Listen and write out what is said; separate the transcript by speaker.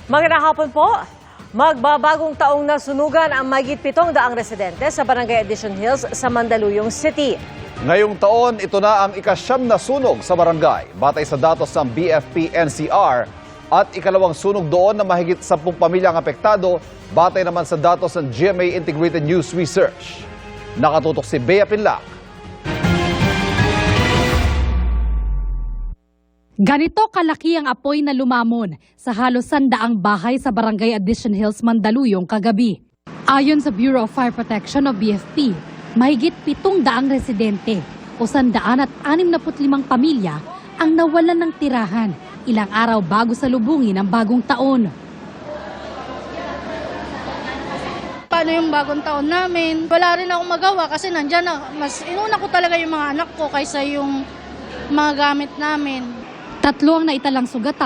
Speaker 1: Magandang hapon po. Magbabagong taong nasunugan ang mahigit 700 residente sa Barangay Addition Hills sa Mandaluyong City.
Speaker 2: Ngayong taon, ito na ang ika-9 na sunog sa barangay, batay sa datos ng BFP-NCR, at ikalawang sunog doon na mahigit 10 pamilyang apektado, batay naman sa datos ng GMA Integrated News Research. Nakatutok si Bea Pinlac.
Speaker 3: Ganito kalaki ang apoy na lumamon sa halos 100 bahay sa Barangay Addition Hills, Mandaluyong kagabi. Ayon sa Bureau of Fire Protection o BFP, mahigit 700 residente o 165 pamilya ang nawalan ng tirahan ilang araw bago salubungin ang bagong taon.
Speaker 4: Paano yung bagong taon namin? Wala rin akong magawa kasi nandyan na. Mas inuna ko talaga yung mga anak ko kaysa yung mga gamit namin.
Speaker 3: 3 ang naitalang sugatan